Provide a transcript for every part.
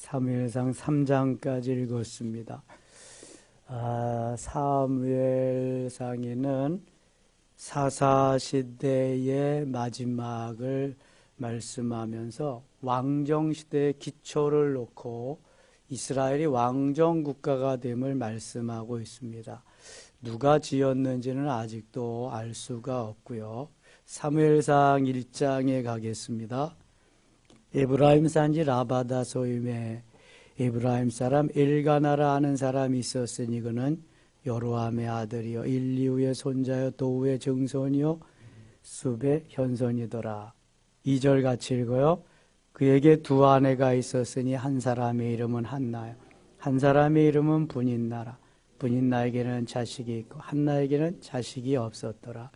사무엘상 3장까지 읽었습니다. 사무엘상에는 사사시대의 마지막을 말씀하면서 왕정시대의 기초를 놓고 이스라엘이 왕정국가가 됨을 말씀하고 있습니다. 누가 지었는지는 아직도 알 수가 없고요. 사무엘상 1장에 가겠습니다. 에브라임 산지 라바다 소임에 에브라임 사람 엘가나라 하는 사람이 있었으니 그는 여로함의 아들이요 일리우의 손자요 도우의 증손이요 숲의 현손이더라. 2절 같이 읽어요. 그에게 두 아내가 있었으니 한 사람의 이름은 한나요, 한 사람의 이름은 분인나라. 분인나에게는 자식이 있고 한나에게는 자식이 없었더라.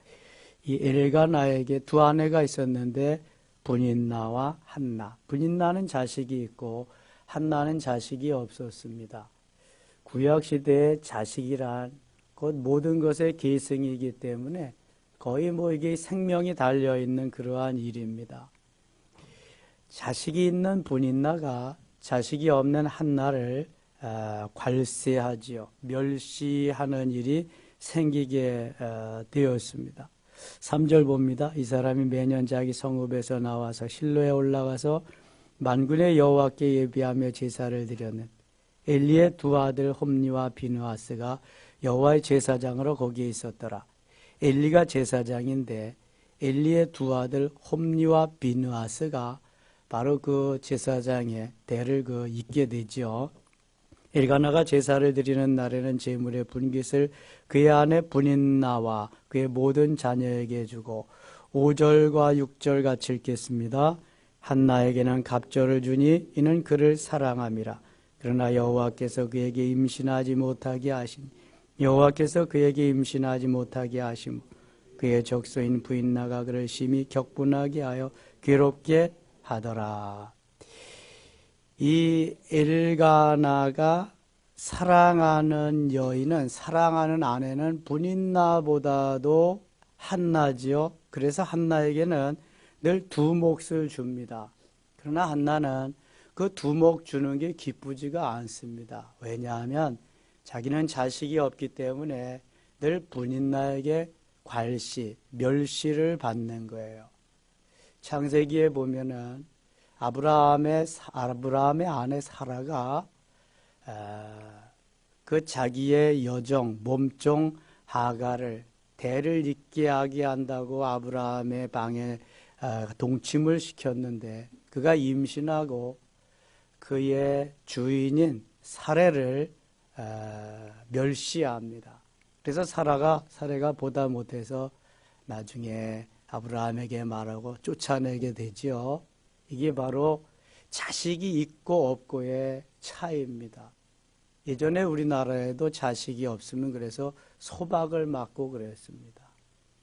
이 엘가나에게 두 아내가 있었는데 분인나와 한나. 분인나는 자식이 있고 한나는 자식이 없었습니다. 구약시대의 자식이란 곧 모든 것의 계승이기 때문에 거의 이게 생명이 달려있는 그러한 일입니다. 자식이 있는 분인나가 자식이 없는 한나를 괄세하지요. 멸시하는 일이 생기게 되었습니다. 3절 봅니다. 이 사람이 매년 자기 성읍에서 나와서 실로에 올라가서 만군의 여호와께 예비하며 제사를 드렸는 엘리의 두 아들 홈니와 비느하스가 여호와의 제사장으로 거기에 있었더라. 엘리가 제사장인데 엘리의 두 아들 홈니와 비느하스가 바로 그 제사장의 대를 잇게 되죠. 엘가나가 제사를 드리는 날에는 제물의 분깃을 그의 아내 분인나와 그의 모든 자녀에게 주고 5절과 6절 같이 읽겠습니다. 한나에게는 갑절을 주니 이는 그를 사랑함이라. 그러나 여호와께서 그에게 임신하지 못하게 하시니 여호와께서 그에게 임신하지 못하게 하시므 그의 적소인 부인나가 그를 심히 격분하게 하여 괴롭게 하더라. 이 엘가나가 사랑하는 여인은, 사랑하는 아내는 분인나보다도 한나지요. 그래서 한나에게는 늘 두 몫을 줍니다. 그러나 한나는 그 두 몫 주는 게 기쁘지가 않습니다. 왜냐하면 자기는 자식이 없기 때문에 늘 분인나에게 괄시, 멸시를 받는 거예요. 창세기에 보면은 아브라함의 아내 사라가 그 자기의 여종, 몸종 하가를 대를 잇게 하게 한다고 아브라함의 방에 동침을 시켰는데 그가 임신하고 그의 주인인 사레를 멸시합니다. 그래서 사라가 보다 못해서 나중에 아브라함에게 말하고 쫓아내게 되지요. 이게 바로 자식이 있고 없고의 차이입니다. 예전에 우리나라에도 자식이 없으면 그래서 소박을 맞고 그랬습니다.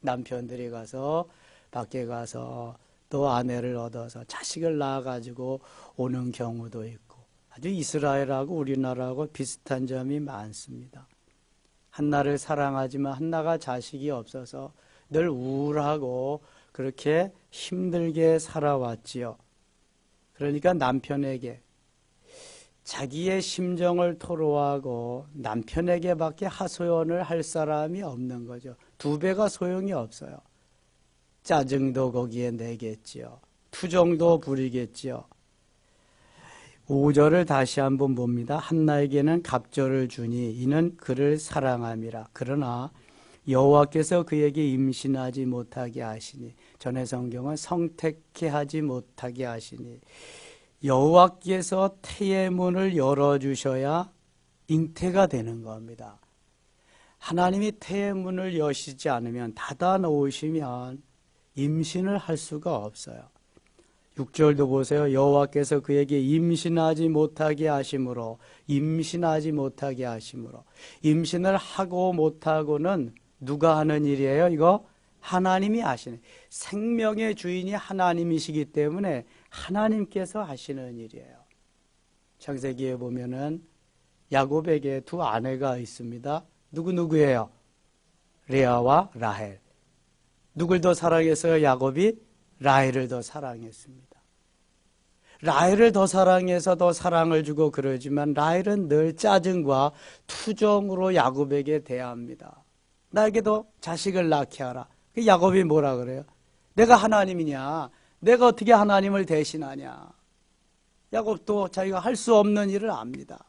남편들이 가서 밖에 가서 또 아내를 얻어서 자식을 낳아가지고 오는 경우도 있고 아주 이스라엘하고 우리나라하고 비슷한 점이 많습니다. 한나를 사랑하지만 한나가 자식이 없어서 늘 우울하고 그렇게 힘들게 살아왔지요. 그러니까 남편에게 자기의 심정을 토로하고 남편에게밖에 하소연을 할 사람이 없는 거죠. 두 배가 소용이 없어요. 짜증도 거기에 내겠지요. 투정도 부리겠지요. 5절을 다시 한번 봅니다. 한나에게는 갑절을 주니 이는 그를 사랑함이라. 그러나 여호와께서 그에게 임신하지 못하게 하시니, 전의 성경은 성택케 하지 못하게 하시니, 여호와께서 태의 문을 열어주셔야 잉태가 되는 겁니다. 하나님이 태의 문을 여시지 않으면, 닫아 놓으시면 임신을 할 수가 없어요. 6절도 보세요. 여호와께서 그에게 임신하지 못하게 하심으로, 임신을 하고 못하고는 누가 하는 일이에요? 이거 하나님이 하시는, 생명의 주인이 하나님이시기 때문에 하나님께서 하시는 일이에요. 창세기에 보면은 야곱에게 두 아내가 있습니다. 누구예요? 레아와 라헬. 누굴 더 사랑했어요? 야곱이 라헬을 더 사랑했습니다. 라헬을 더 사랑해서 더 사랑을 주고 그러지만 라헬은 늘 짜증과 투정으로 야곱에게 대합니다. 나에게도 자식을 낳게 하라. 그 야곱이 뭐라 그래요? 내가 하나님이냐? 내가 어떻게 하나님을 대신하냐? 야곱도 자기가 할 수 없는 일을 압니다.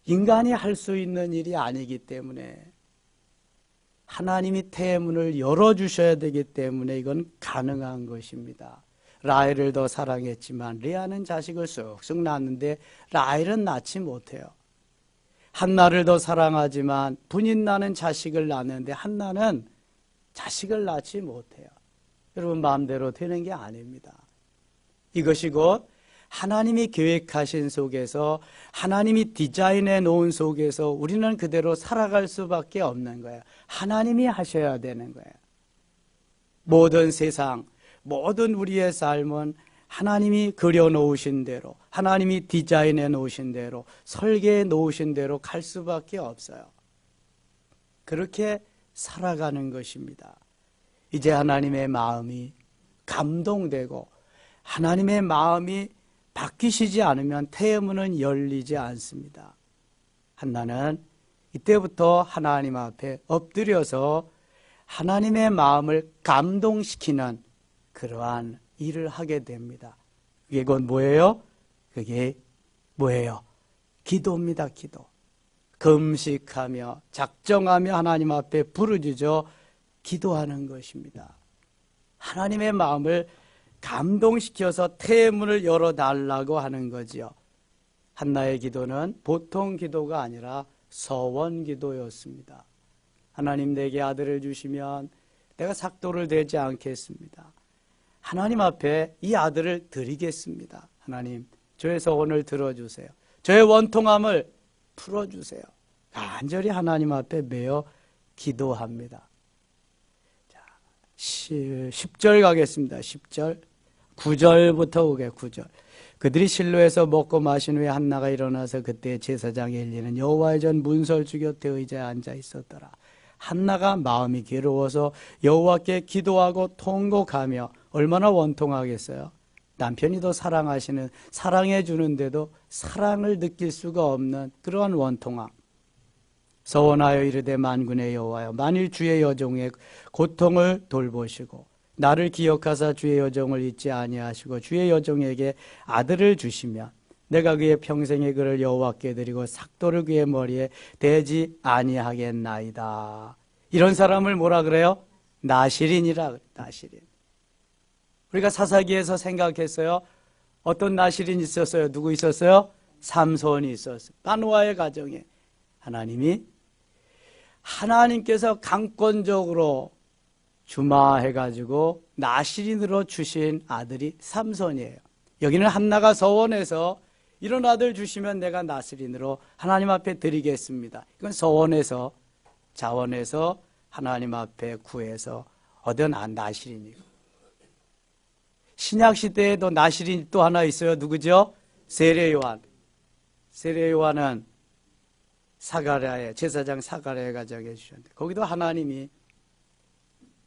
인간이 할 수 있는 일이 아니기 때문에 하나님이 태문을 열어주셔야 되기 때문에 이건 가능한 것입니다. 라헬을 더 사랑했지만 레아는 자식을 쑥쑥 낳았는데 라헬은 낳지 못해요. 한나를 더 사랑하지만 분인나는 자식을 낳는데 한나는 자식을 낳지 못해요. 여러분 마음대로 되는 게 아닙니다. 이것이 곧 하나님이 계획하신 속에서 하나님이 디자인해 놓은 속에서 우리는 그대로 살아갈 수밖에 없는 거예요. 하나님이 하셔야 되는 거예요. 모든 세상, 모든 우리의 삶은 하나님이 그려놓으신 대로, 하나님이 디자인해 놓으신 대로, 설계해 놓으신 대로 갈 수밖에 없어요. 그렇게 살아가는 것입니다. 이제 하나님의 마음이 감동되고 하나님의 마음이 바뀌시지 않으면 태문은 열리지 않습니다. 한나는 이때부터 하나님 앞에 엎드려서 하나님의 마음을 감동시키는 그러한 일을 하게 됩니다. 그게 곧 뭐예요? 그게 뭐예요? 기도입니다. 기도. 금식하며 작정하며 하나님 앞에 부르짖어 기도하는 것입니다. 하나님의 마음을 감동시켜서 태문을 열어달라고 하는 거지요. 한나의 기도는 보통 기도가 아니라 서원 기도였습니다. 하나님 내게 아들을 주시면 내가 삭도를 대지 않겠습니다. 하나님 앞에 이 아들을 드리겠습니다. 하나님 저의 서원을 들어주세요. 저의 원통함을 풀어주세요. 간절히 하나님 앞에 매어 기도합니다. 자, 10절 가겠습니다. 10절 9절부터 오게 9절. 그들이 실로에서 먹고 마신 후에 한나가 일어나서 그때 제사장 엘리는 여호와의 전 문설주 곁에 의자에 앉아 있었더라. 한나가 마음이 괴로워서 여호와께 기도하고 통곡하며 얼마나 원통하겠어요. 남편이 더 사랑하시는, 사랑해 주는데도 사랑을 느낄 수가 없는 그러한 원통함. 서원하여 이르되 만군의 여호와여 만일 주의 여종의 고통을 돌보시고 나를 기억하사 주의 여종을 잊지 아니하시고 주의 여종에게 아들을 주시면 내가 그의 평생의 그를 여호와께 드리고 삭도를 그의 머리에 대지 아니하겠나이다. 이런 사람을 뭐라 그래요? 나실인이라 그래요. 나실인. 우리가 사사기에서 생각했어요. 어떤 나실인이 있었어요? 누구 있었어요? 삼손이 있었어요. 마노아의 가정에 하나님께서 강권적으로 주마해가지고 나실인으로 주신 아들이 삼손이에요. 여기는 한나가 서원해서 이런 아들 주시면 내가 나실인으로 하나님 앞에 드리겠습니다. 이건 서원해서 자원해서 하나님 앞에 구해서 얻은 나실인이고, 신약시대에도 나실인이 또 하나 있어요. 누구죠? 세례요한. 세례요한은 사가랴의 제사장 사가랴의 가정에 주셨는데 거기도 하나님이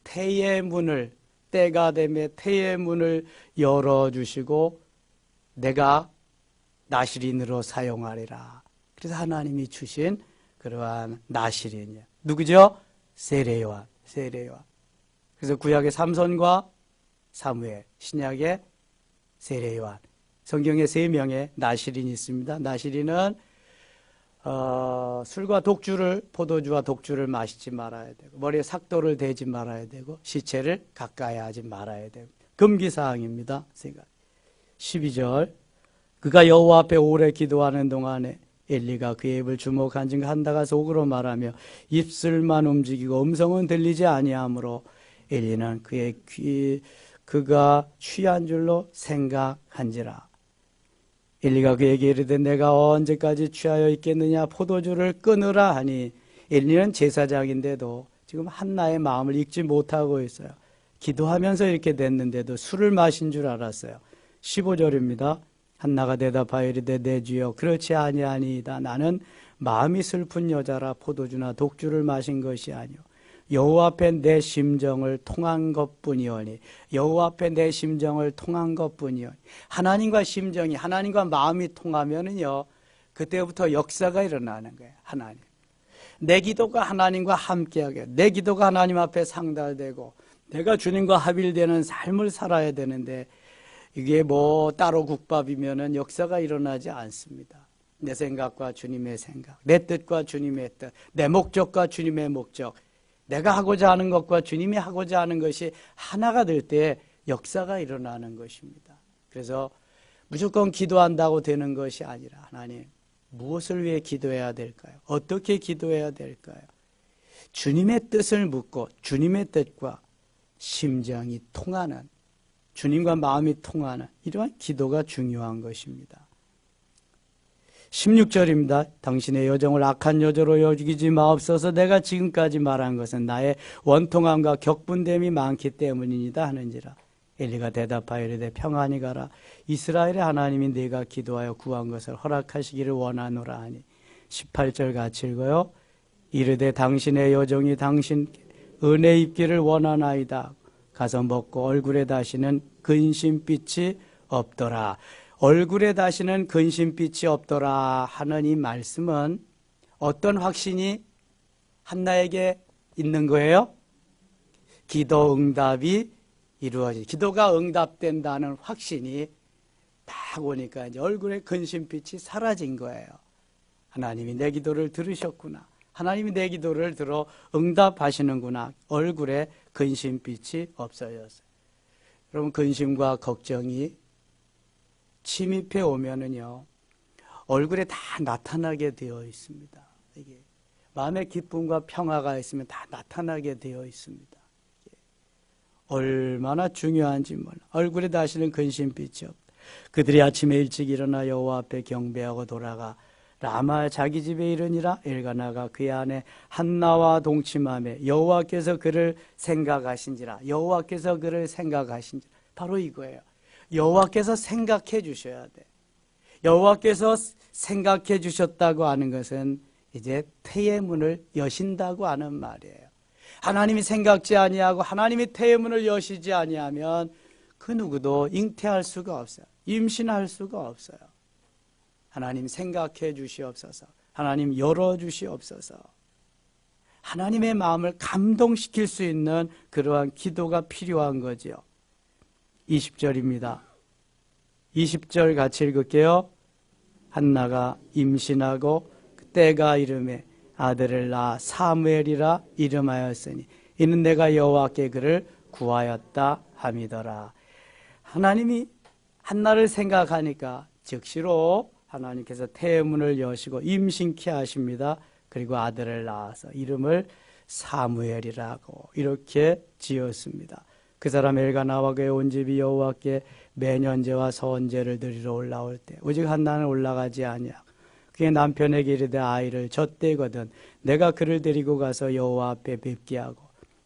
태의 문을, 때가 되매 태의 문을 열어주시고 내가 나실인으로 사용하리라. 그래서 하나님이 주신 그러한 나실인이에요. 누구죠? 세례요한. 세례요한. 그래서 구약의 삼손과 사무엘, 신약의 세례요한. 성경에 3명의 나실인이 있습니다. 나실인은 술과 독주를, 포도주와 독주를 마시지 말아야 되고 머리에 삭도를 대지 말아야 되고 시체를 가까이 하지 말아야 되고 금기사항입니다. 12절 그가 여호와 앞에 오래 기도하는 동안에 엘리가 그의 입을 주목한 즉 한나가 속으로 말하며 입술만 움직이고 음성은 들리지 아니하므로 엘리는 그가 취한 줄로 생각한지라. 엘리가 그에게 이르되 내가 언제까지 취하여 있겠느냐 포도주를 끊으라 하니 엘리는 제사장인데도 지금 한나의 마음을 읽지 못하고 있어요. 기도하면서 이렇게 됐는데도 술을 마신 줄 알았어요. 15절입니다. 한나가 대답하여 이르되 내 주여 그렇지 아니하니이다. 나는 마음이 슬픈 여자라 포도주나 독주를 마신 것이 아니오 여호와 앞에 내 심정을 통한 것뿐이오니 여호와 앞에 내 심정을 통한 것뿐이오니 하나님과 심정이 하나님과 마음이 통하면은요 그때부터 역사가 일어나는 거예요. 하나님 내 기도가 하나님과 함께하게 내 기도가 하나님 앞에 상달되고 내가 주님과 합일되는 삶을 살아야 되는데 이게 뭐 따로 국밥이면은 역사가 일어나지 않습니다. 내 생각과 주님의 생각, 내 뜻과 주님의 뜻, 내 목적과 주님의 목적, 내가 하고자 하는 것과 주님이 하고자 하는 것이 하나가 될 때 역사가 일어나는 것입니다. 그래서 무조건 기도한다고 되는 것이 아니라 하나님 무엇을 위해 기도해야 될까요? 어떻게 기도해야 될까요? 주님의 뜻을 묻고 주님의 뜻과 심정이 통하는 주님과 마음이 통하는 이러한 기도가 중요한 것입니다. 16절입니다. 당신의 여정을 악한 여조로 여기지 마옵소서. 내가 지금까지 말한 것은 나의 원통함과 격분됨이 많기 때문이니다 하는지라. 엘리가 대답하여 이르되 평안히 가라. 이스라엘의 하나님이 네가 기도하여 구한 것을 허락하시기를 원하노라 하니 18절 같이 읽어요. 이르되 당신의 여정이 당신 은혜 입기를 원하나이다. 가서 먹고 얼굴에 다시는 근심빛이 없더라. 얼굴에 다시는 근심빛이 없더라 하는 이 말씀은 어떤 확신이 한나에게 있는 거예요? 기도 응답이 이루어지 기도가 응답된다는 확신이 딱 오니까 이제 얼굴에 근심빛이 사라진 거예요. 하나님이 내 기도를 들으셨구나. 하나님이 내 기도를 들어 응답하시는구나. 얼굴에 근심빛이 없어졌어요. 여러분 근심과 걱정이 침입해 오면은요 얼굴에 다 나타나게 되어 있습니다. 이게 마음의 기쁨과 평화가 있으면 다 나타나게 되어 있습니다. 얼마나 중요한지 몰라. 얼굴에 다시는 근심빛이 없다. 그들이 아침에 일찍 일어나 여호와 앞에 경배하고 돌아가 라마 자기 집에 이르니라. 엘가나가 그의 아내 한나와 동침하며 여호와께서 그를 생각하신지라. 여호와께서 그를 생각하신지라. 바로 이거예요. 여호와께서 생각해 주셔야 돼. 여호와께서 생각해 주셨다고 하는 것은 이제 태의 문을 여신다고 하는 말이에요. 하나님이 생각지 아니하고 하나님이 태의 문을 여시지 아니하면 그 누구도 잉태할 수가 없어요. 임신할 수가 없어요. 하나님 생각해 주시옵소서. 하나님 열어 주시옵소서. 하나님의 마음을 감동시킬 수 있는 그러한 기도가 필요한 거지요. 20절입니다. 20절 같이 읽을게요. 한나가 임신하고 때가 이름에 아들을 낳아 사무엘이라 이름하였으니 이는 내가 여호와께 그를 구하였다 함이더라. 하나님이 한나를 생각하니까 즉시로 하나님께서 태의 문을 여시고 임신케 하십니다. 그리고 아들을 낳아서 이름을 사무엘이라고 이렇게 지었습니다. 그 사람 엘가나와 그의 온 집이 여호와께 매년제와 서원제를 드리러 올라올 때 오직 한나는 올라가지 아니하고 그의 남편에게 이르되 아이를 젖대거든 내가 그를 데리고 가서 여호와 앞에 뵙게 하고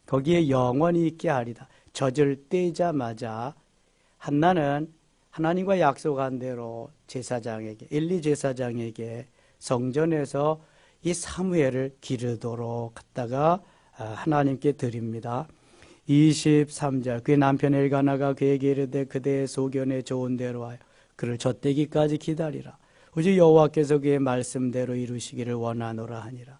거기에 영원히 있게 하리다. 젖을 떼자마자 한나는 하나님과 약속한 대로 제사장에게 엘리 제사장에게 성전에서 이 사무엘을 기르도록 갖다가 하나님께 드립니다. 23절 그의 남편 엘가나가 그에게 이르되 그대의 소견에 좋은 대로 하여 그를 젖대기까지 기다리라. 오직 여호와께서 그의 말씀대로 이루시기를 원하노라 하니라.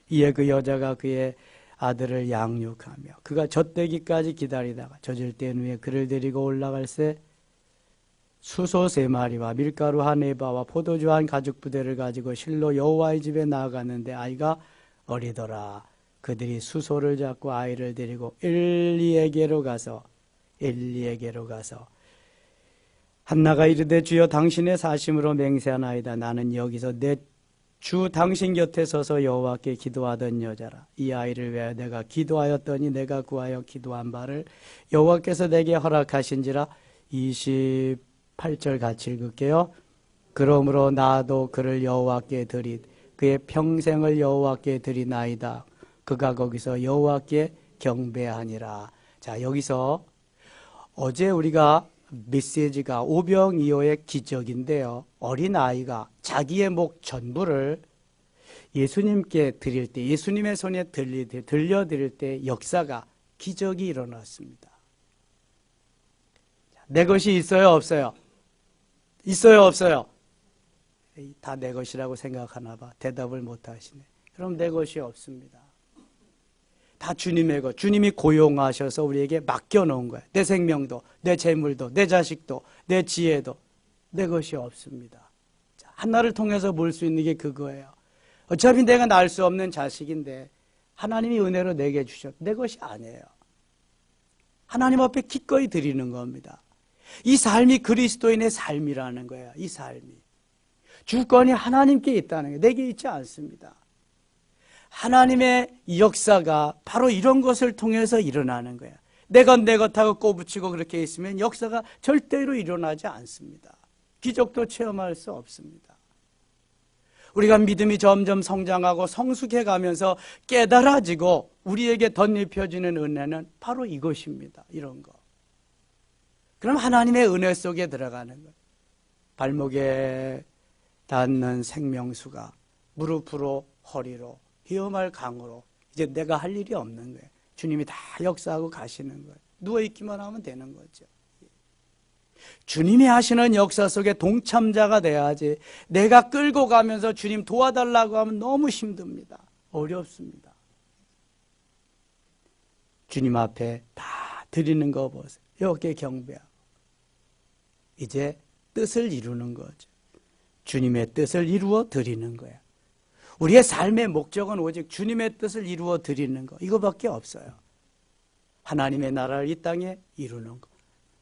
이에 그 여자가 그의 아들을 양육하며 그가 젖대기까지 기다리다가 젖을 뗀 후에 그를 데리고 올라갈새 수소 3마리와 밀가루 한 에바와 포도주 한 가죽 부대를 가지고 실로 여호와의 집에 나아갔는데 아이가 어리더라. 그들이 수소를 잡고 아이를 데리고 엘리에게로 가서 한나가 이르되 주여 당신의 사심으로 맹세하나이다. 나는 여기서 내 주 당신 곁에 서서 여호와께 기도하던 여자라. 이 아이를 위하여 내가 기도하였더니 내가 구하여 기도한 바를 여호와께서 내게 허락하신지라. 28절 같이 읽을게요. 그러므로 나도 그를 여호와께 드리 그의 평생을 여호와께 드리나이다. 그가 거기서 여호와께 경배하니라. 자, 여기서 어제 우리가 메시지가 오병이어의 기적인데요. 어린아이가 자기의 목 전부를 예수님께 드릴 때, 예수님의 손에 들려드릴 때 역사가, 기적이 일어났습니다. 내 것이 있어요, 없어요? 있어요, 없어요? 다 내 것이라고 생각하나 봐. 대답을 못 하시네. 그럼 내 것이 없습니다. 다 주님의 것. 주님이 고용하셔서 우리에게 맡겨놓은 거예요. 내 생명도, 내 재물도, 내 자식도, 내 지혜도 내 것이 없습니다. 하나를 통해서 볼 수 있는 게 그거예요. 어차피 내가 낳을 수 없는 자식인데 하나님이 은혜로 내게 주셨. 내 것이 아니에요. 하나님 앞에 기꺼이 드리는 겁니다. 이 삶이 그리스도인의 삶이라는 거예요. 이 삶이. 주권이 하나님께 있다는 게 내게 있지 않습니다. 하나님의 역사가 바로 이런 것을 통해서 일어나는 거예요. 내 것 하고 꼬부치고 그렇게 있으면 역사가 절대로 일어나지 않습니다. 기적도 체험할 수 없습니다. 우리가 믿음이 점점 성장하고 성숙해 가면서 깨달아지고 우리에게 덧입혀지는 은혜는 바로 이것입니다. 이런 거. 그럼 하나님의 은혜 속에 들어가는 거예요. 발목에 닿는 생명수가 무릎으로 허리로 헤엄할 강으로 이제 내가 할 일이 없는 거예요. 주님이 다 역사하고 가시는 거예요. 누워있기만 하면 되는 거죠. 주님이 하시는 역사 속에 동참자가 돼야지 내가 끌고 가면서 주님 도와달라고 하면 너무 힘듭니다. 어렵습니다. 주님 앞에 다 드리는 거 보세요. 이렇게 경배하고 이제 뜻을 이루는 거죠. 주님의 뜻을 이루어 드리는 거예요. 우리의 삶의 목적은 오직 주님의 뜻을 이루어 드리는 거, 이거밖에 없어요. 하나님의 나라를 이 땅에 이루는 거.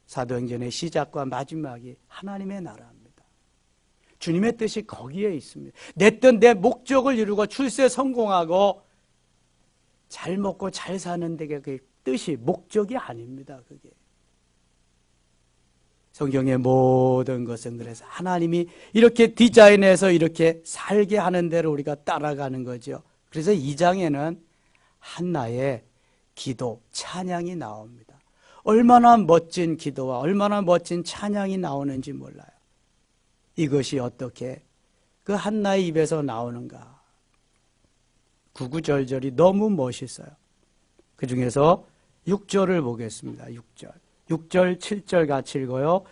사도행전의 시작과 마지막이 하나님의 나라입니다. 주님의 뜻이 거기에 있습니다. 내 뜻, 내 목적을 이루고 출세 성공하고 잘 먹고 잘 사는 데가 그 뜻이 목적이 아닙니다. 그게. 성경의 모든 것은 그래서 하나님이 이렇게 디자인해서 이렇게 살게 하는 대로 우리가 따라가는 거죠. 그래서 2장에는 한나의 기도, 찬양이 나옵니다. 얼마나 멋진 기도와 얼마나 멋진 찬양이 나오는지 몰라요. 이것이 어떻게 그 한나의 입에서 나오는가. 구구절절이 너무 멋있어요. 그 중에서 6절을 보겠습니다. 6절, 7절 같이 읽어요.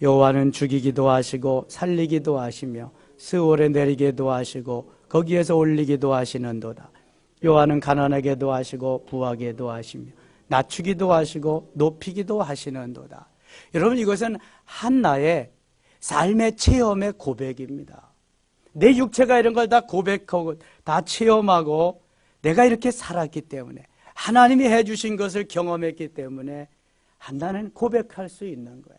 여호와는 죽이기도 하시고 살리기도 하시며 스올에 내리기도 하시고 거기에서 올리기도 하시는도다. 여호와는 가난하게도 하시고 부하게도 하시며 낮추기도 하시고 높이기도 하시는도다. 여러분, 이것은 한나의 삶의 체험의 고백입니다. 내 육체가 이런 걸 다 고백하고 다 체험하고 내가 이렇게 살았기 때문에 하나님이 해주신 것을 경험했기 때문에 한나는 고백할 수 있는 거예요.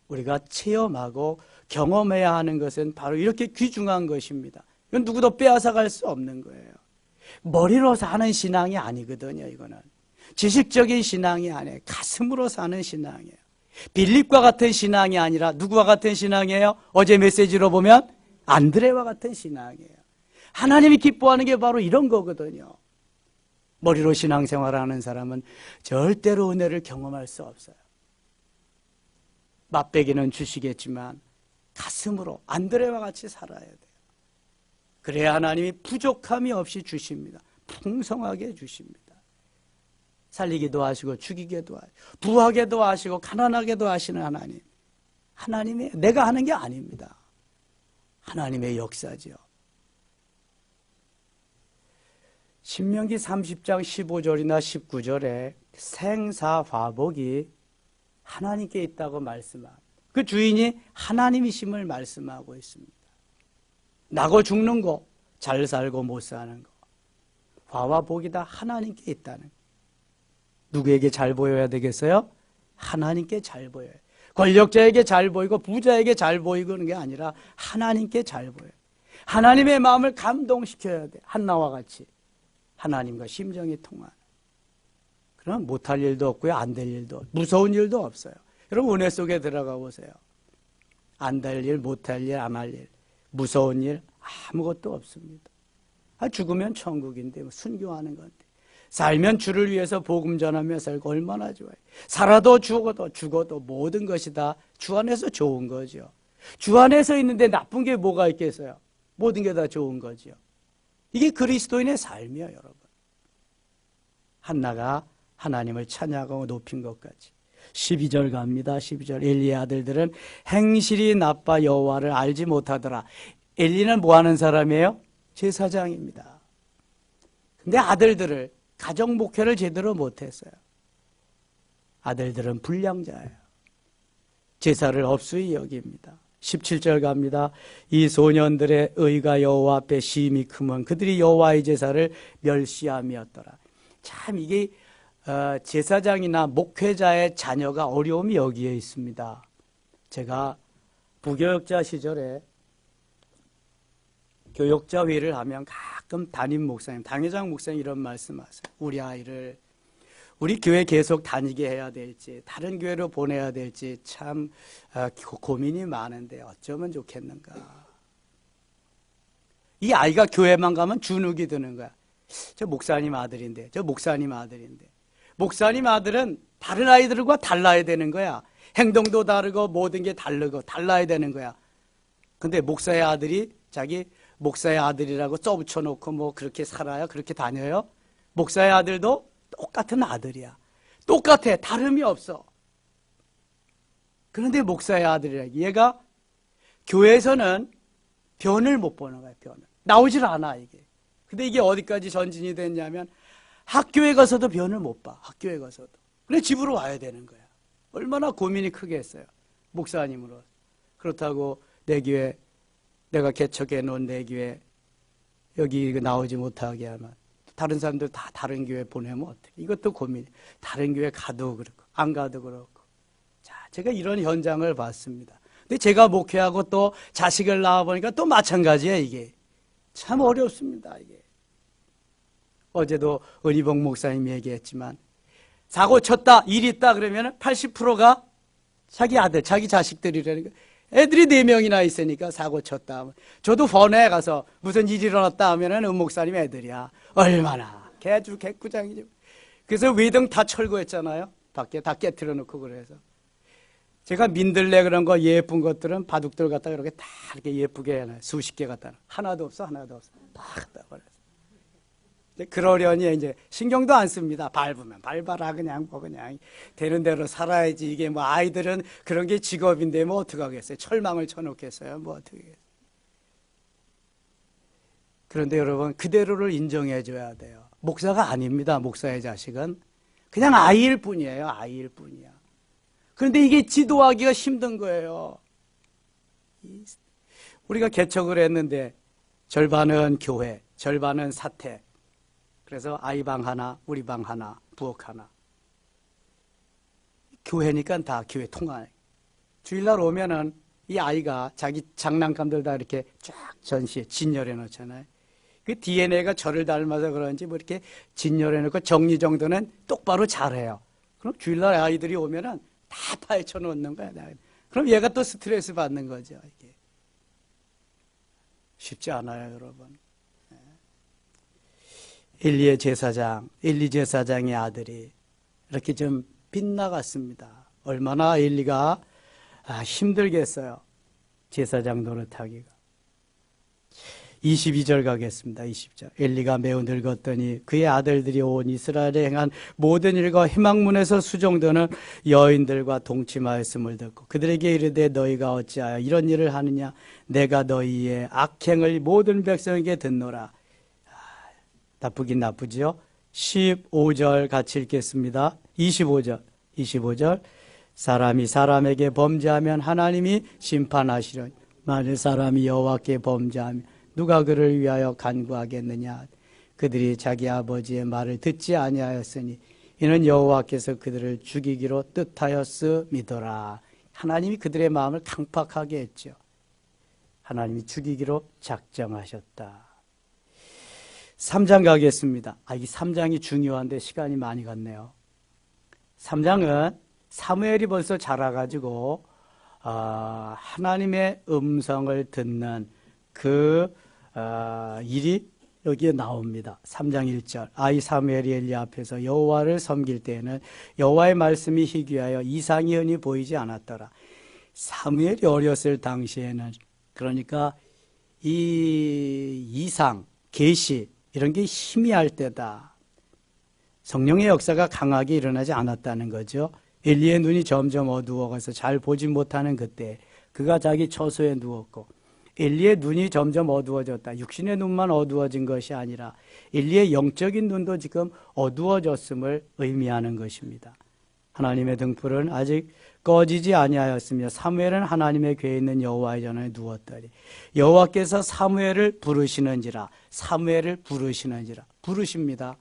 우리가 체험하고 경험해야 하는 것은 바로 이렇게 귀중한 것입니다. 이건 누구도 빼앗아갈 수 없는 거예요. 머리로 사는 신앙이 아니거든요. 이거는 지식적인 신앙이 아니에요. 가슴으로 사는 신앙이에요. 빌립과 같은 신앙이 아니라 누구와 같은 신앙이에요? 어제 메시지로 보면 안드레와 같은 신앙이에요. 하나님이 기뻐하는 게 바로 이런 거거든요. 머리로 신앙생활하는 사람은 절대로 은혜를 경험할 수 없어요. 맛배기는 주시겠지만 가슴으로 안드레와 같이 살아야 돼요. 그래야 하나님이 부족함이 없이 주십니다. 풍성하게 주십니다. 살리기도 하시고 죽이기도 하시고 부하게도 하시고 가난하게도 하시는 하나님. 하나님이 내가 하는 게 아닙니다. 하나님의 역사죠. 신명기 30장 15절이나 19절에 생사화복이 하나님께 있다고 말씀합니다. 그 주인이 하나님이심을 말씀하고 있습니다. 나고 죽는 거, 잘 살고 못 사는 거, 화와 복이 다 하나님께 있다는 거. 누구에게 잘 보여야 되겠어요? 하나님께 잘 보여요. 권력자에게 잘 보이고 부자에게 잘 보이고 그런 게 아니라 하나님께 잘 보여요. 하나님의 마음을 감동시켜야 돼. 한나와 같이 하나님과 심정이 통하는. 그럼 못할 일도 없고요, 안 될 일도 없고 무서운 일도 없어요. 여러분 은혜 속에 들어가 보세요. 안 될 일, 못할 일, 안 할 일, 무서운 일 아무것도 없습니다. 죽으면 천국인데 뭐 순교하는 건데, 살면 주를 위해서 복음 전하며 살고 얼마나 좋아요. 살아도 죽어도 모든 것이 다 주 안에서 좋은 거죠. 주 안에서 있는데 나쁜 게 뭐가 있겠어요? 모든 게 다 좋은 거죠. 이게 그리스도인의 삶이에요, 여러분. 한나가 하나님을 찬양하고 높인 것까지. 12절 갑니다. 12절. 엘리의 아들들은 행실이 나빠 여호와를 알지 못하더라. 엘리는 뭐 하는 사람이에요? 제사장입니다. 근데 아들들을 가정 목회를 제대로 못했어요. 아들들은 불량자예요. 제사를 업수히 여깁니다. 17절 갑니다. 이 소년들의 의가 여호와 앞에 심히 크면 그들이 여호와의 제사를 멸시함이었더라. 참 이게 제사장이나 목회자의 자녀가 어려움이 여기에 있습니다. 제가 부교역자 시절에 교역자 회의를 하면 가끔 담임 목사님, 당회장 목사님 이런 말씀하세요. 우리 아이를 우리 교회 계속 다니게 해야 될지 다른 교회로 보내야 될지 참 고민이 많은데 어쩌면 좋겠는가. 이 아이가 교회만 가면 주눅이 드는 거야. 저 목사님 아들인데, 저 목사님 아들인데. 목사님 아들은 다른 아이들과 달라야 되는 거야. 행동도 다르고 모든 게 다르고 달라야 되는 거야. 근데 목사의 아들이 자기 목사의 아들이라고 써붙여놓고 뭐 그렇게 살아요? 그렇게 다녀요? 목사의 아들도 똑같은 아들이야. 똑같아. 다름이 없어. 그런데 목사의 아들이라. 얘가 교회에서는 변을 못 보는 거야. 변을. 나오질 않아 이게. 근데 이게 어디까지 전진이 됐냐면 학교에 가서도 변을 못 봐. 학교에 가서도. 그래 집으로 와야 되는 거야. 얼마나 고민이 크겠어요. 목사님으로. 그렇다고 내 교회 내가 개척해 놓은 내 교회 여기 나오지 못하게 하면 다른 사람들 다 다른 교회 보내면 어떻게? 이것도 고민. 다른 교회 가도 그렇고 안 가도 그렇고. 자, 제가 이런 현장을 봤습니다. 근데 제가 목회하고 또 자식을 낳아 보니까 또 마찬가지예요. 이게 참 어렵습니다. 이게 어제도 은희봉 목사님이 얘기했지만 사고 쳤다, 일 있다 그러면 80%가 자기 아들, 자기 자식들이라는 거. 애들이 4명이나 있으니까 사고 쳤다. 저도 번에 가서 무슨 일이 일어났다 하면은 목사님 애들이야. 얼마나 개구장이죠. 그래서 외등 다 철거했잖아요. 밖에 다 깨트려 놓고 그래서. 제가 민들레 그런 거 예쁜 것들은 바둑들 갖다가 이렇게 다 이렇게 예쁘게 해놔요. 수십 개 갖다 놔. 하나도 없어. 다 갖다 버려서. 그러려니 이제 신경도 안 씁니다. 밟으면 밟아라 그냥 뭐 그냥 되는 대로 살아야지. 이게 뭐 아이들은 그런 게 직업인데 뭐 어떻게 하겠어요. 철망을 쳐놓겠어요. 뭐 어떻게 하겠어요. 그런데 여러분 그대로를 인정해 줘야 돼요. 목사가 아닙니다. 목사의 자식은 그냥 아이일 뿐이에요. 아이일 뿐이야. 그런데 이게 지도하기가 힘든 거예요. 우리가 개척을 했는데 절반은 교회, 절반은 사택. 그래서 아이 방 하나, 우리 방 하나, 부엌 하나. 교회니까 다 교회 통화. 주일날 오면은 이 아이가 자기 장난감들 다 이렇게 쫙 전시해, 진열해 놓잖아요. 그 DNA가 저를 닮아서 그런지 뭐 이렇게 진열해 놓고 정리정돈은 똑바로 잘해요. 그럼 주일날 아이들이 오면은 다 파헤쳐 놓는 거야. 그럼 얘가 또 스트레스 받는 거죠. 이게. 쉽지 않아요, 여러분. 엘리 제사장의 아들이 이렇게 좀 빗나갔습니다. 얼마나 엘리가 힘들겠어요. 제사장 노릇하기가. 22절 가겠습니다. 20절. 엘리가 매우 늙었더니 그의 아들들이 온 이스라엘에 행한 모든 일과 희망문에서 수종되는 여인들과 동침하였음을 듣고 그들에게 이르되 너희가 어찌하여 이런 일을 하느냐 내가 너희의 악행을 모든 백성에게 듣노라. 나쁘긴 나쁘죠. 15절 같이 읽겠습니다. 25절. 사람이 사람에게 범죄하면 하나님이 심판하시려니 만일 사람이 여호와께 범죄하면 누가 그를 위하여 간구하겠느냐. 그들이 자기 아버지의 말을 듣지 아니하였으니 이는 여호와께서 그들을 죽이기로 뜻하였음이더라. 하나님이 그들의 마음을 강팍하게 했죠. 하나님이 죽이기로 작정하셨다. 3장 가겠습니다. 이 3장이 중요한데 시간이 많이 갔네요. 3장은 사무엘이 벌써 자라가지고 하나님의 음성을 듣는 그 일이 여기에 나옵니다. 3장 1절. 아이 사무엘이 엘리 앞에서 여호와를 섬길 때에는 여호와의 말씀이 희귀하여 이상이 흔히 보이지 않았더라. 사무엘이 어렸을 당시에는 그러니까 이 이상 계시 이런 게 희미할 때다. 성령의 역사가 강하게 일어나지 않았다는 거죠. 엘리의 눈이 점점 어두워가서 잘 보지 못하는 그때 그가 자기 처소에 누웠고, 엘리의 눈이 점점 어두워졌다. 육신의 눈만 어두워진 것이 아니라 엘리의 영적인 눈도 지금 어두워졌음을 의미하는 것입니다. 하나님의 등불은 아직 꺼지지 아니하였으며 사무엘은 하나님의 궤에 있는 여호와의 전에 누웠더니 여호와께서 사무엘을 부르시는지라. 사무엘을 부르시는지라. 부르십니다.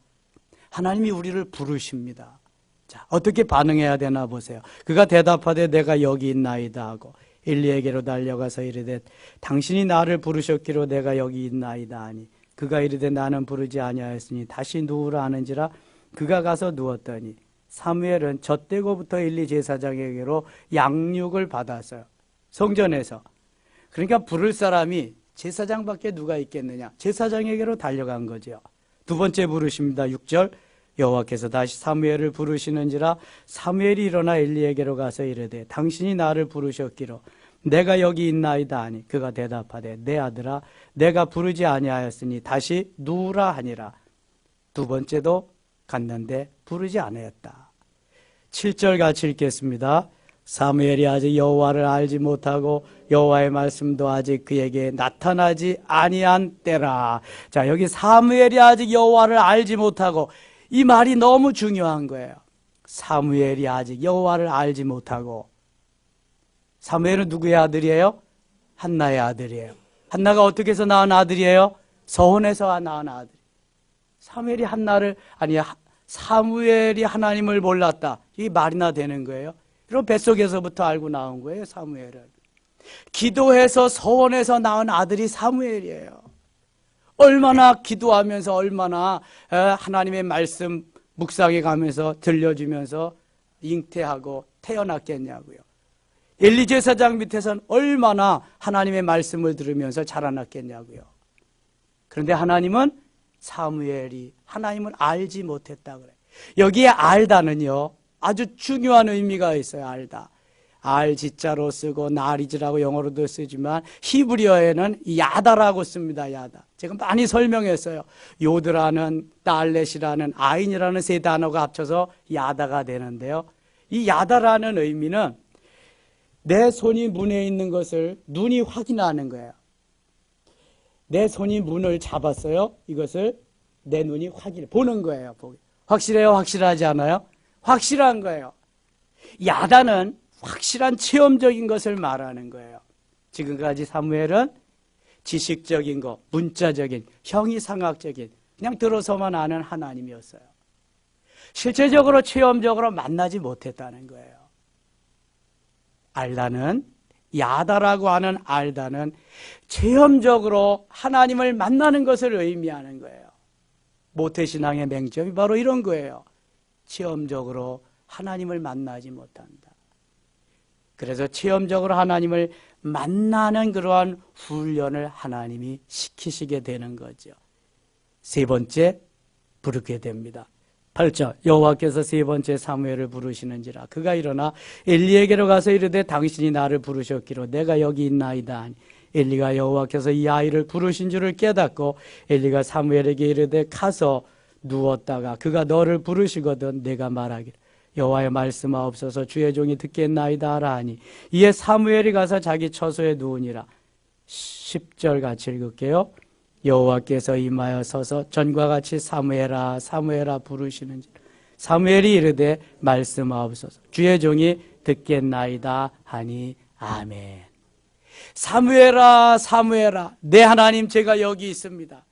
하나님이 우리를 부르십니다. 자, 어떻게 반응해야 되나 보세요. 그가 대답하되 내가 여기 있나이다 하고 엘리에게로 달려가서 이르되 당신이 나를 부르셨기로 내가 여기 있나이다 하니 그가 이르되 나는 부르지 아니하였으니 다시 누우라 하는지라. 그가 가서 누웠더니 사무엘은 젖대고부터 엘리 제사장에게로 양육을 받았어요. 성전에서. 그러니까 부를 사람이 제사장밖에 누가 있겠느냐. 제사장에게로 달려간 거죠. 두 번째 부르십니다. 6절 여호와께서 다시 사무엘을 부르시는지라. 사무엘이 일어나 엘리에게로 가서 이르되 당신이 나를 부르셨기로 내가 여기 있나이다 하니 그가 대답하되 내 아들아 내가 부르지 아니하였으니 다시 누우라 하니라. 두 번째도 갔는데 부르지 않았다. 7절 같이 읽겠습니다. 사무엘이 아직 여호와를 알지 못하고 여호와의 말씀도 아직 그에게 나타나지 아니한 때라. 자, 여기 사무엘이 아직 여호와를 알지 못하고, 이 말이 너무 중요한 거예요. 사무엘이 아직 여호와를 알지 못하고. 사무엘은 누구의 아들이에요? 한나의 아들이에요. 한나가 어떻게 해서 낳은 아들이에요? 서원에서 낳은 아들. 사무엘이 사무엘이 하나님을 몰랐다. 이게 말이나 되는 거예요. 그럼 뱃속에서부터 알고 나온 거예요, 사무엘은. 기도해서 서원에서 낳은 아들이 사무엘이에요. 얼마나 기도하면서 얼마나 하나님의 말씀 묵상해 가면서 들려주면서 잉태하고 태어났겠냐고요. 엘리 제사장 밑에서는 얼마나 하나님의 말씀을 들으면서 자라났겠냐고요. 그런데 하나님은 사무엘이 하나님을 알지 못했다 그래요. 여기에 알다는요 아주 중요한 의미가 있어요. 알다. 알지자로 쓰고 나리즈라고 영어로도 쓰지만 히브리어에는 야다라고 씁니다. 야다. 제가 많이 설명했어요. 요드라는 달렛이라는 아인이라는 세 단어가 합쳐서 야다가 되는데요. 이 야다라는 의미는 내 손이 문에 있는 것을 눈이 확인하는 거예요. 내 손이 문을 잡았어요. 이것을 내 눈이 보는 거예요. 확실해요? 확실하지 않아요? 확실한 거예요. 야다는 확실한 체험적인 것을 말하는 거예요. 지금까지 사무엘은 지식적인 것, 문자적인, 형이상학적인, 그냥 들어서만 아는 하나님이었어요. 실제적으로 체험적으로 만나지 못했다는 거예요. 알다는, 야다라고 하는 알다는 체험적으로 하나님을 만나는 것을 의미하는 거예요. 모태신앙의 맹점이 바로 이런 거예요. 체험적으로 하나님을 만나지 못한다. 그래서 체험적으로 하나님을 만나는 그러한 훈련을 하나님이 시키시게 되는 거죠. 세 번째 부르게 됩니다. 8절 여호와께서 세 번째 사무엘을 부르시는지라. 그가 일어나 엘리에게로 가서 이르되 당신이 나를 부르셨기로 내가 여기 있나이다 하니 엘리가 여호와께서 이 아이를 부르신 줄을 깨닫고 엘리가 사무엘에게 이르되 가서 누웠다가 그가 너를 부르시거든 내가 말하기를 여호와의 말씀하옵소서 주의 종이 듣겠나이다 하라 하니 이에 사무엘이 가서 자기 처소에 누우니라. 10절 같이 읽을게요. 여호와께서 임하여 서서 전과 같이 사무엘아 사무엘아 부르시는지 사무엘이 이르되 말씀하옵소서 주의 종이 듣겠나이다 하니 아멘. 사무엘아 사무엘아 내 하나님 제가 여기 있습니다.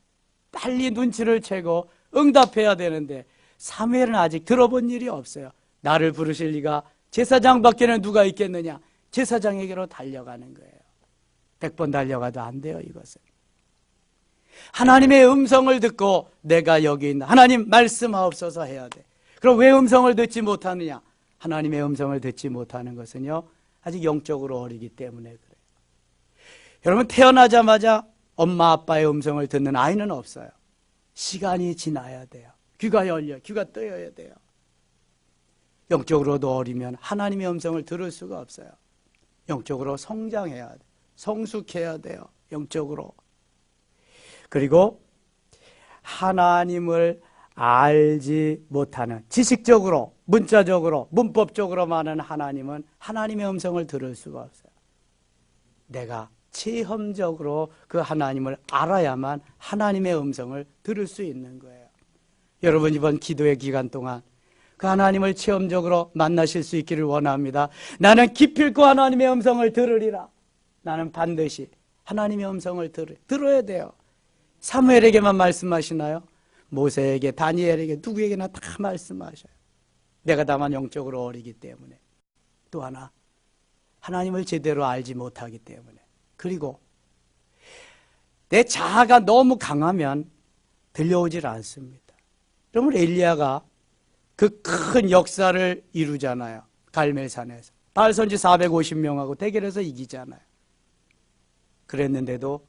빨리 눈치를 채고 응답해야 되는데 사무엘은 아직 들어본 일이 없어요. 나를 부르실 리가 제사장밖에는 누가 있겠느냐. 제사장에게로 달려가는 거예요. 100번 달려가도 안 돼요. 이것은 하나님의 음성을 듣고 내가 여기 있나 하나님 말씀하옵소서 해야 돼. 그럼 왜 음성을 듣지 못하느냐. 하나님의 음성을 듣지 못하는 것은요 아직 영적으로 어리기 때문에 그래요. 여러분 태어나자마자 엄마 아빠의 음성을 듣는 아이는 없어요. 시간이 지나야 돼요. 귀가 열려 귀가 뜨여야 돼요. 영적으로도 어리면 하나님의 음성을 들을 수가 없어요. 영적으로 성장해야 돼요. 성숙해야 돼요. 영적으로. 그리고 하나님을 알지 못하는, 지식적으로, 문자적으로, 문법적으로만 하는 하나님은 하나님의 음성을 들을 수가 없어요. 내가 체험적으로 그 하나님을 알아야만 하나님의 음성을 들을 수 있는 거예요. 여러분, 이번 기도의 기간 동안 그 하나님을 체험적으로 만나실 수 있기를 원합니다. 나는 기필코 하나님의 음성을 들으리라. 나는 반드시 하나님의 음성을 들어야 돼요. 사무엘에게만 말씀하시나요? 모세에게, 다니엘에게, 누구에게나 다 말씀하셔요. 내가 다만 영적으로 어리기 때문에, 또 하나 하나님을 제대로 알지 못하기 때문에, 그리고 내 자아가 너무 강하면 들려오질 않습니다. 여러분, 엘리야가 그 큰 역사를 이루잖아요. 갈멜산에서 바알 선지 450명하고 대결해서 이기잖아요. 그랬는데도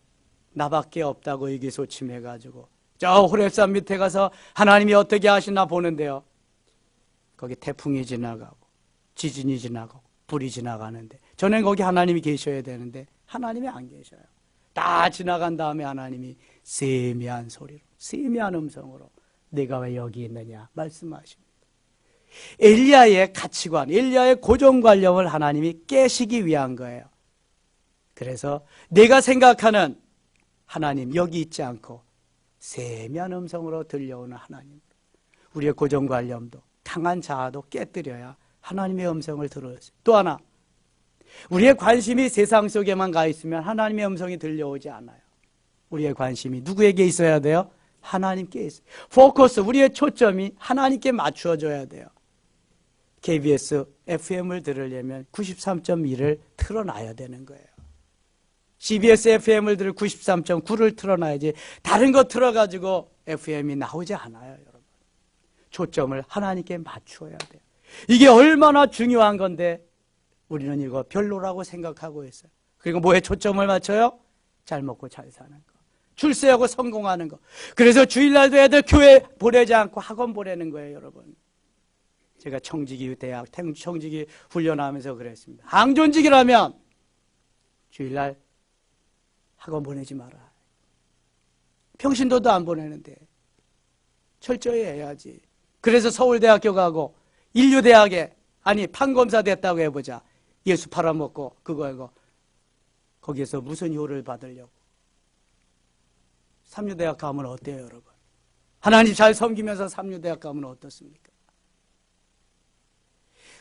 나밖에 없다고 의기소침해가지고 저 호렙산 밑에 가서 하나님이 어떻게 하시나 보는데요, 거기 태풍이 지나가고 지진이 지나가고 불이 지나가는데, 저는 거기 하나님이 계셔야 되는데 하나님이 안 계셔요. 다 지나간 다음에 하나님이 세미한 소리로, 세미한 음성으로 내가 왜 여기 있느냐 말씀하십니다. 엘리야의 가치관, 엘리야의 고정관념을 하나님이 깨시기 위한 거예요. 그래서 내가 생각하는 하나님 여기 있지 않고 세미한 음성으로 들려오는 하나님, 우리의 고정관념도 강한 자아도 깨뜨려야 하나님의 음성을 들어요. 또 하나, 우리의 관심이 세상 속에만 가 있으면 하나님의 음성이 들려오지 않아요. 우리의 관심이 누구에게 있어야 돼요? 하나님께 있어요. 포커스, 우리의 초점이 하나님께 맞추어져야 돼요. KBS FM을 들으려면 93.1을 틀어놔야 되는 거예요. CBS FM을 들을 93.9를 틀어놔야지 다른 거 틀어가지고 FM이 나오지 않아요, 여러분. 초점을 하나님께 맞추어야 돼요. 이게 얼마나 중요한 건데 우리는 이거 별로라고 생각하고 있어요. 그리고 뭐에 초점을 맞춰요? 잘 먹고 잘 사는 거, 출세하고 성공하는 거. 그래서 주일날도 애들 교회 보내지 않고 학원 보내는 거예요, 여러분. 제가 청지기 대학, 청지기 훈련하면서 그랬습니다. 항존직이라면 주일날 학원 보내지 마라. 평신도도 안 보내는데 철저히 해야지. 그래서 서울대학교 가고 인류대학에, 아니 판검사 됐다고 해보자. 예수 팔아먹고 그거 이거 거기에서 무슨 효를 받으려고. 삼류대학 가면 어때요, 여러분? 하나님 잘 섬기면서 삼류대학 가면 어떻습니까?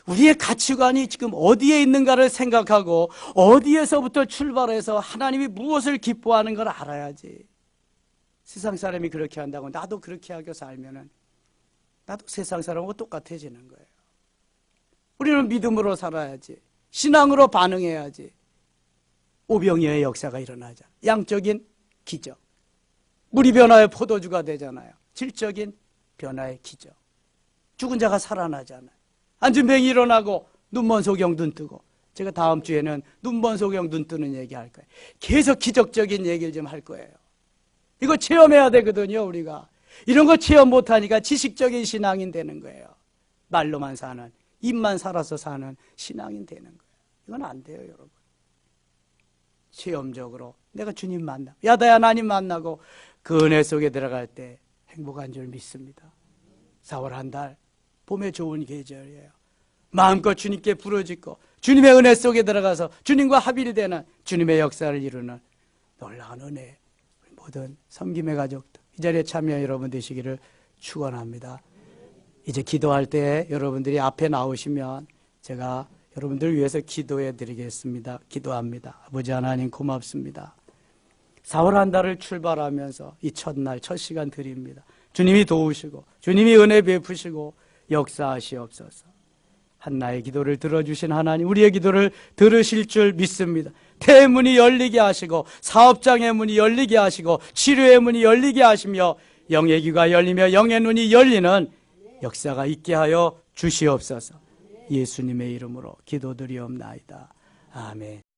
우리의 가치관이 지금 어디에 있는가를 생각하고 어디에서부터 출발해서 하나님이 무엇을 기뻐하는 걸 알아야지. 세상 사람이 그렇게 한다고 나도 그렇게 하고 살면은 나도 세상 사람하고 똑같아지는 거예요. 우리는 믿음으로 살아야지. 신앙으로 반응해야지. 오병이어의 역사가 일어나자. 양적인 기적. 물이 변화의 포도주가 되잖아요. 질적인 변화의 기적. 죽은 자가 살아나잖아요. 안진뱅이 일어나고 눈먼 소경 눈 뜨고. 제가 다음 주에는 눈먼 소경 눈 뜨는 얘기 할 거예요. 계속 기적적인 얘기를 좀 할 거예요. 이거 체험해야 되거든요, 우리가. 이런 거 체험 못하니까 지식적인 신앙인 되는 거예요. 말로만 사는, 입만 살아서 사는 신앙인 되는 거예요. 이건 안 돼요, 여러분. 체험적으로 내가 주님 만나, 야다야 하나님 만나고 그 은혜 속에 들어갈 때 행복한 줄 믿습니다. 4월 한 달 봄의 좋은 계절이에요. 마음껏 주님께 부르짖고 주님의 은혜 속에 들어가서 주님과 합일되는 주님의 역사를 이루는 놀라운 은혜, 모든 섬김의 가족들 이 자리에 참여 여러분 되시기를 축원합니다. 이제 기도할 때 여러분들이 앞에 나오시면 제가 여러분들을 위해서 기도해 드리겠습니다. 기도합니다. 아버지 하나님 고맙습니다. 4월 한 달을 출발하면서 이 첫날 첫 시간 드립니다. 주님이 도우시고 주님이 은혜 베푸시고 역사하시옵소서. 한나의 기도를 들어주신 하나님, 우리의 기도를 들으실 줄 믿습니다. 태문이 열리게 하시고 사업장의 문이 열리게 하시고 치료의 문이 열리게 하시며 영의 귀가 열리며 영의 눈이 열리는 역사가 있게 하여 주시옵소서. 예수님의 이름으로 기도드리옵나이다. 아멘.